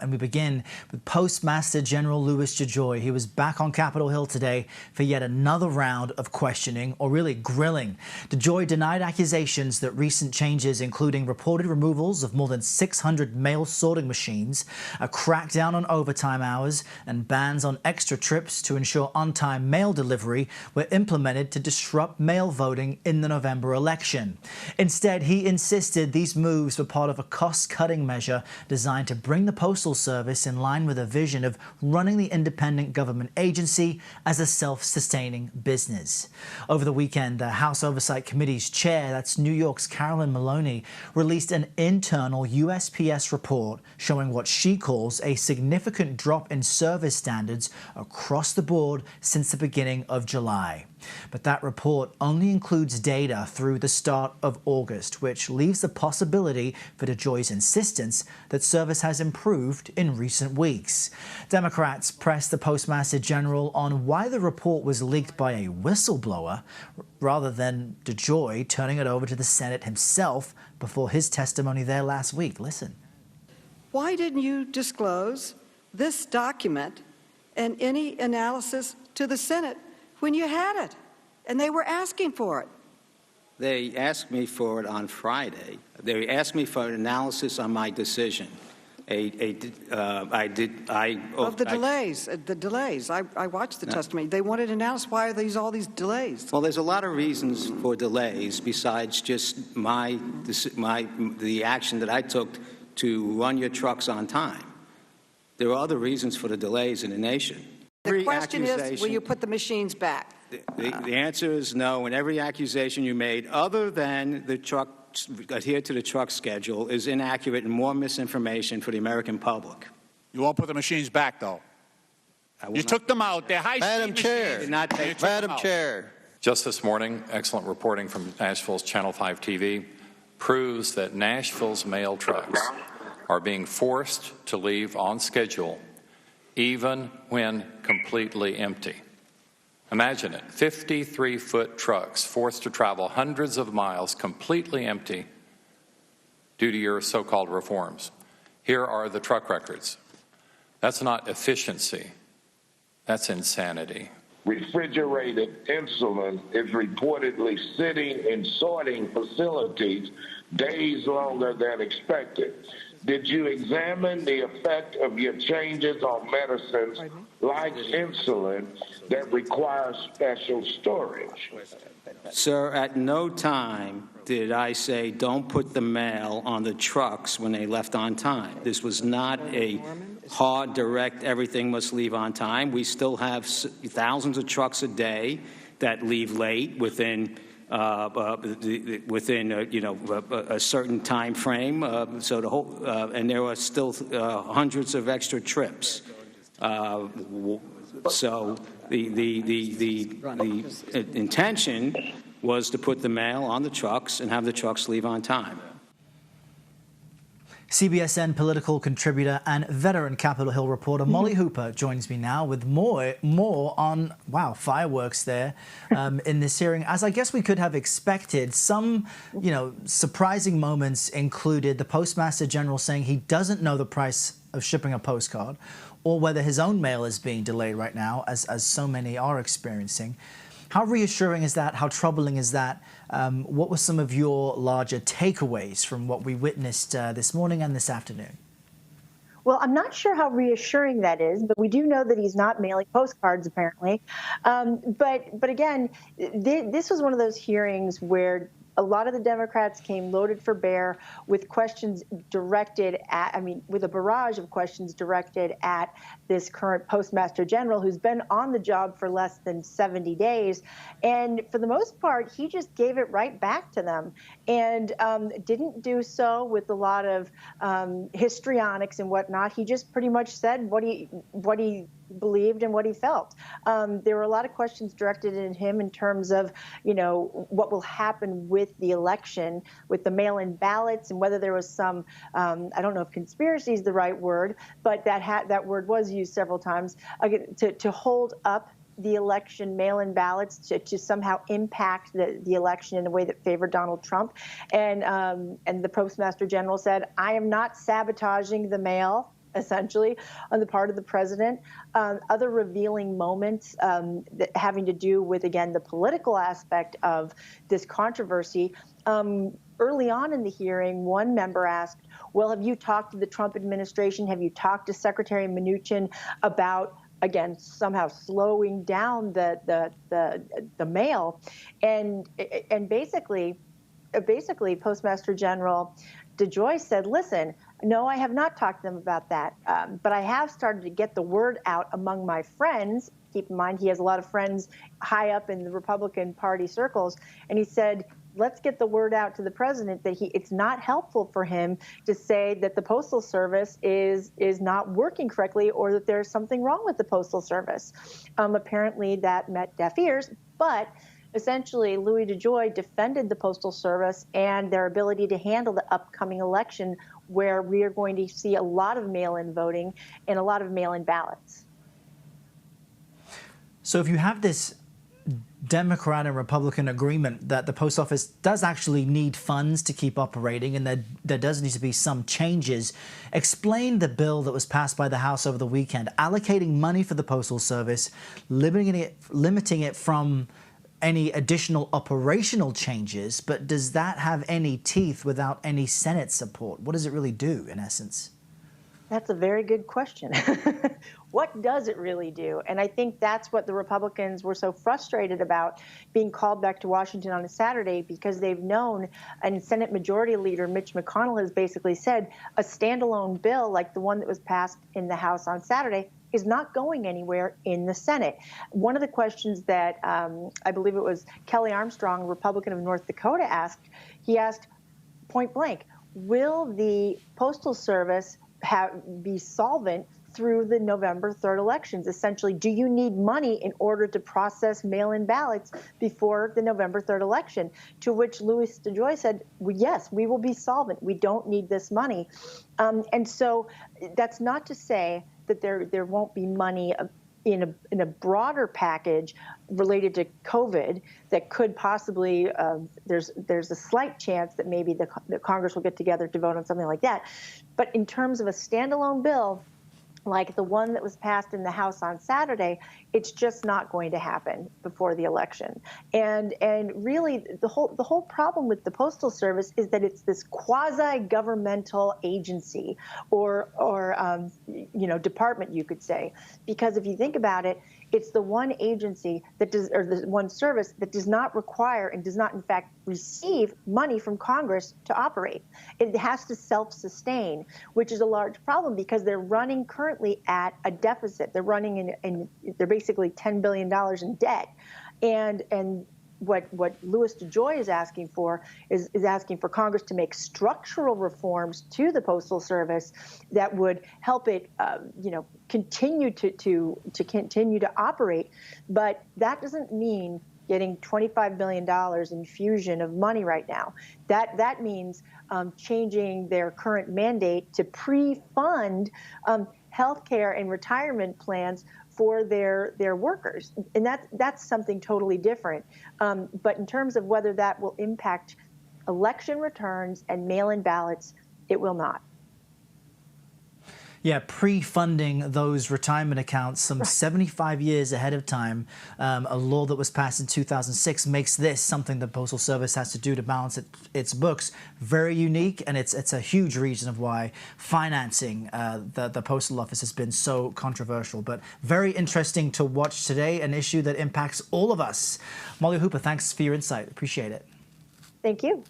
And we begin with Postmaster General Louis DeJoy. He was back on Capitol Hill today for yet another round of questioning, or really grilling. DeJoy denied accusations that recent changes, including reported removals of more than 600 mail sorting machines, a crackdown on overtime hours, and bans on extra trips to ensure on-time mail delivery were implemented to disrupt mail voting in the November election. Instead, he insisted these moves were part of a cost-cutting measure designed to bring the Postal Service in line with a vision of running the independent government agency as a self-sustaining business. Over the weekend, the House Oversight Committee's chair, that's New York's Carolyn Maloney, released an internal USPS report showing what she calls a significant drop in service standards across the board since the beginning of July. But that report only includes data through the start of August, which leaves the possibility for DeJoy's insistence that service has improved in recent weeks. Democrats pressed the Postmaster General on why the report was leaked by a whistleblower rather than DeJoy turning it over to the Senate himself before his testimony there last week. Listen. Why didn't you disclose this document and any analysis to the Senate when you had it and they were asking for it? They asked me for it on Friday. They asked me for an analysis on my decision. Of the delays. I watched the testimony. They wanted an analysis. Why are all these delays? Well, there's a lot of reasons for delays besides just the action that I took to run your trucks on time. There are other reasons for the delays in the nation. The question is, will you put the machines back? The answer is no, and every accusation you made, other than the trucks adhere to the truck schedule, is inaccurate and more misinformation for the American public. You won't put the machines back, though. You took them out. They're high-speed machines. Madam Chair. Just this morning, excellent reporting from Nashville's Channel 5 TV proves that Nashville's mail trucks are being forced to leave on schedule even when completely empty. Imagine it, 53-foot trucks forced to travel hundreds of miles completely empty due to your so-called reforms. Here are the truck records. That's not efficiency, that's insanity. Refrigerated insulin is reportedly sitting in sorting facilities days longer than expected. Did you examine the effect of your changes on medicines like insulin that require special storage? Sir, at no time did I say don't put the mail on the trucks when they left on time. This was not a hard, direct, everything must leave on time. We still have thousands of trucks a day that leave late within a certain time frame. So the whole, and there are still hundreds of extra trips. So the intention was to put the mail on the trucks and have the trucks leave on time. CBSN political contributor and veteran Capitol Hill reporter Molly Hooper joins me now with more on, wow, fireworks there in this hearing. As I guess we could have expected, some, surprising moments included the Postmaster General saying he doesn't know the price of shipping a postcard or whether his own mail is being delayed right now, as so many are experiencing. How reassuring is that? How troubling is that? What were some of your larger takeaways from what we witnessed this morning and this afternoon? Well, I'm not sure how reassuring that is, but we do know that he's not mailing postcards, apparently. But again, this was one of those hearings where a lot of the Democrats came loaded for bear with questions directed at, with a barrage of questions directed at this current Postmaster General who's been on the job for less than 70 days. And for the most part, he just gave it right back to them and didn't do so with a lot of histrionics and whatnot. He just pretty much said what he believed and what he felt. There were a lot of questions directed at him in terms of, what will happen with the election, with the mail-in ballots, and whether there was some, I don't know if conspiracy is the right word, but that word was used several times, to hold up the election mail-in ballots to somehow impact the election in a way that favored Donald Trump. And the Postmaster General said, I am not sabotaging the mail. essentially, on the part of the president. Other revealing moments that having to do with, again, the political aspect of this controversy. Early on in the hearing, one member asked, well, have you talked to the Trump administration? Have you talked to Secretary Mnuchin about, again, somehow slowing down the mail? And basically, Postmaster General DeJoy said, listen, no, I have not talked to them about that, but I have started to get the word out among my friends. Keep in mind, he has a lot of friends high up in the Republican Party circles, and he said, let's get the word out to the president that it's not helpful for him to say that the Postal Service is not working correctly or that there's something wrong with the Postal Service. Apparently that met deaf ears, but essentially Louis DeJoy defended the Postal Service and their ability to handle the upcoming election, where we are going to see a lot of mail-in voting and a lot of mail-in ballots. So if you have this Democrat and Republican agreement that the post office does actually need funds to keep operating and there does need to be some changes, explain the bill that was passed by the House over the weekend, allocating money for the Postal Service, limiting it from any additional operational changes, but does that have any teeth without any Senate support? What does it really do, in essence? That's a very good question. What does it really do? And I think that's what the Republicans were so frustrated about being called back to Washington on a Saturday, because they've known, and Senate Majority Leader Mitch McConnell has basically said, a standalone bill like the one that was passed in the House on Saturday is not going anywhere in the Senate. One of the questions that I believe it was Kelly Armstrong, Republican of North Dakota, asked, he asked point blank, will the Postal Service be solvent through the November 3rd elections? Essentially, do you need money in order to process mail-in ballots before the November 3rd election? To which Louis DeJoy said, well, yes, we will be solvent. We don't need this money. And so that's not to say that there won't be money in a broader package related to COVID that could possibly, there's a slight chance that maybe the Congress will get together to vote on something like that. But in terms of a standalone bill, like the one that was passed in the House on Saturday, it's just not going to happen before the election. And really, the whole problem with the Postal Service is that it's this quasi-governmental agency or department, you could say, because if you think about it, it's the one agency that does, or the one service that does not require and does not, in fact, receive money from Congress to operate. It has to self-sustain, which is a large problem because they're running currently at a deficit. They're running they're basically $10 billion in debt. And what Louis DeJoy is asking for is asking for Congress to make structural reforms to the Postal Service that would help it, continue to continue to operate. But that doesn't mean getting $25 billion infusion of money right now. That means changing their current mandate to pre-fund healthcare and retirement plans for their workers, and that's something totally different. But in terms of whether that will impact election returns and mail-in ballots, it will not. Yeah, pre-funding those retirement accounts some 75 years ahead of time. A law that was passed in 2006 makes this something the Postal Service has to do to balance its books. Very unique, and it's a huge reason of why financing the Postal Office has been so controversial. But very interesting to watch today, an issue that impacts all of us. Molly Hooper, thanks for your insight. Appreciate it. Thank you.